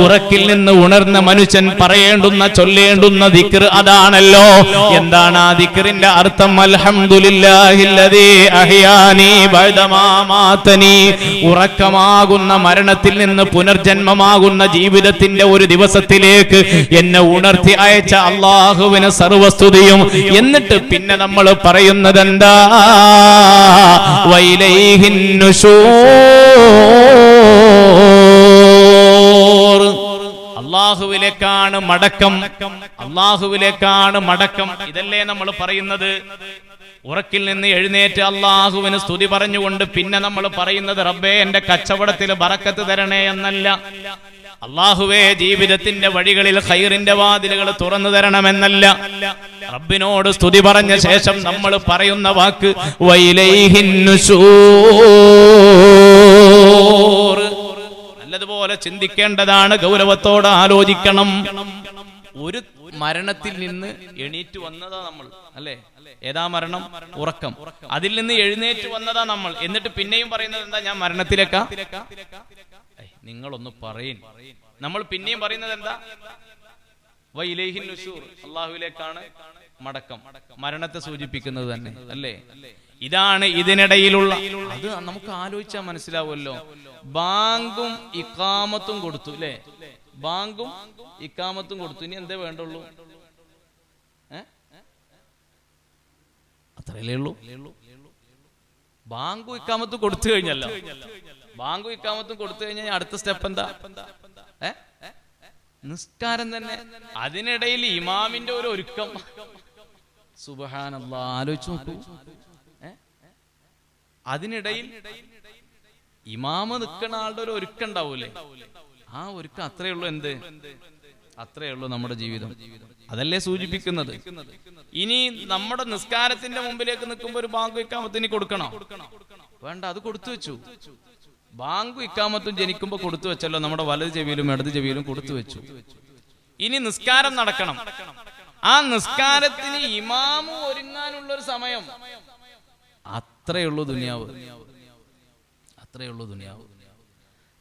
ഉറക്കിൽ നിന്ന് ഉണർന്ന മനുഷ്യൻ പറയേണ്ടുന്ന ചൊല്ലേണ്ടുന്ന ദിക്ർ അതാണല്ലോ. എന്താണ് ആ ദിക്റിന്റെ അർത്ഥം? അൽഹംദുലില്ലാഹില്ലദീ അഹ്യാനി ബഅദമാ മാതനി. ഉറക്കമാകുന്ന മരണത്തിൽ നിന്ന് പുനർജന്മമാകുന്ന ജീവിതത്തിന്റെ ഒരു ദിവസത്തിലേക്ക് എന്നെ ഉണർത്തി അയച്ച അല്ലാഹുവിന് സർവസ്തുതിയും. എന്നിട്ട് പിന്നെ നമ്മൾ പറയുന്നത് എന്താ? വൈലൈഹിൻ നുശൂർ. അല്ലാഹുവിലേക്കാണ് മടക്കം, അല്ലാഹുവിലേക്കാണ് മടക്കം. ഇതല്ലേ നമ്മൾ പറയുന്നത്? ഉറക്കിൽ നിന്ന് എഴുന്നേറ്റ് അല്ലാഹുവിന് സ്തുതി പറഞ്ഞുകൊണ്ട് പിന്നെ നമ്മൾ പറയുന്നത് റബ്ബേ എന്റെ കച്ചവടത്തിൽ ബറക്കത്ത് തരണേ എന്നല്ല. അല്ലാഹുവേ ജീവിതത്തിന്റെ വഴികളിൽ ഖൈറിന്റെ വാതിലുകൾ തുറന്നു തരണമെന്നല്ല. റബ്ബിനോട് സ്തുതി പറഞ്ഞ ശേഷം നമ്മൾ പറയുന്ന വാക്ക് വൈലൈഹിൻ നുശൂർ. നല്ലതുപോലെ ചിന്തിക്കേണ്ടതാണ്, ഗൗരവത്തോടെ ആലോചിക്കണം. ഒരു മരണത്തിൽ നിന്ന് എണീറ്റ് വന്നതാ നമ്മൾ, അല്ലേ? ഏതാ മരണം? ഉറക്കം. അതിൽ നിന്ന് എഴുന്നേറ്റ് വന്നതാ നമ്മൾ. എന്നിട്ട് പിന്നെയും പറയുന്നത് എന്താ? ഞാൻ മരണത്തിലേക്കാ. നിങ്ങളൊന്ന് പറയും. നമ്മൾ പിന്നെയും പറയുന്നത് എന്താ? വൈലൈഹിൻ നുശൂർ, അല്ലാഹുവിലേക്കാണ് മടക്കം. മരണത്തെ സൂചിപ്പിക്കുന്നത് തന്നെ, അല്ലേ? ഇതാണ് ഇതിനിടയിലുള്ള. അത് നമുക്ക് ആലോചിച്ചാൽ മനസ്സിലാവുമല്ലോ. ബാങ്കും ഇഖാമത്തും കൊടുത്തു, അല്ലേ? ബാങ്കും ഇഖാമത്തും കൊടുത്തു. ഇനി എന്തേ വേണ്ടുള്ളൂ? അത്രയല്ലേ ഉള്ളൂ. ബാങ്കും ഇഖാമത്തും കൊടുത്തു കഴിഞ്ഞല്ലോ. ബാങ്കും ഇഖാമത്തും കൊടുത്തു കഴിഞ്ഞാൽ അടുത്ത സ്റ്റെപ്പ് എന്താ? നിസ്കാരം തന്നെ. അതിനിടയിൽ ഇമാമിന്റെ ഒരു ഒരുക്കം. സുബ്ഹാനല്ലാഹ്, ആലോചിച്ച് നോക്കൂ. അതിനിടയിൽ ഇമാമ് നിൽക്കുന്ന ആളുടെ ഒരു ഒരുക്കം ഉണ്ടാവൂലേ? ആ ഒരുക്കം അത്രയേ ഉള്ളൂ. എന്ത്? അത്രയേ ഉള്ളൂ നമ്മുടെ ജീവിതം. അതല്ലേ സൂചിപ്പിക്കുന്നത്. ഇനി നമ്മുടെ നിസ്കാരത്തിന്റെ മുമ്പിലേക്ക് നിൽക്കുമ്പോൾ ഒരു ബാങ്ക് ഇഖാമത്തിന് കൊടുക്കണോ? വേണ്ട, അത് കൊടുത്തു വെച്ചു. ബാങ്കും ഇഖാമത്തും ജനിക്കുമ്പോൾ കൊടുത്തു വെച്ചല്ലോ. നമ്മുടെ വലത് ചെവിയിലും ഇടത് ചെവിയിലും കൊടുത്തു വെച്ചു. ഇനി നിസ്കാരം നടക്കണം. ആ നിസ്കാരത്തിന് ഇമാമു ഒരുങ്ങാനുള്ള ഒരു സമയം. അത്രയുള്ളൂ ദുനിയാവ്, അത്രയുള്ളൂ ദുനിയാവ്.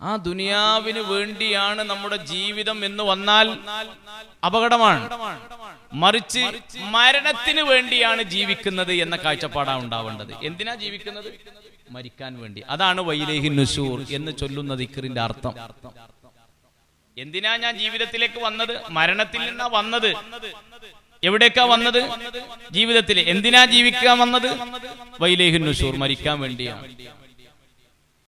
ആ ദുനിയാവിന് വേണ്ടിയാണ് നമ്മുടെ ജീവിതം എന്ന് വന്നാൽ അപകടമാണ്. മറിച്ച് മരണത്തിന് വേണ്ടിയാണ് ജീവിക്കുന്നത് എന്ന കാഴ്ചപ്പാടാണ് ഉണ്ടാവേണ്ടത്. എന്തിനാ ജീവിക്കുന്നത്? മരിക്കാൻ വേണ്ടി. അതാണ് വൈലൈഹിൻ നുശൂർ എന്ന് ചൊല്ലുന്ന ദിക്റിന്റെ അർത്ഥം. എന്തിനാ ഞാൻ ജീവിതത്തിലേക്ക് വന്നത്? മരണത്തിൽ നിന്നാ വന്നത്. എവിടേക്കാ വന്നത്? ജീവിതത്തിൽ. എന്തിനാ ജീവിക്കാൻ വന്നത്? വൈലൈഹിൻ നുശൂർ, മരിക്കാൻ വേണ്ടിയാണ്.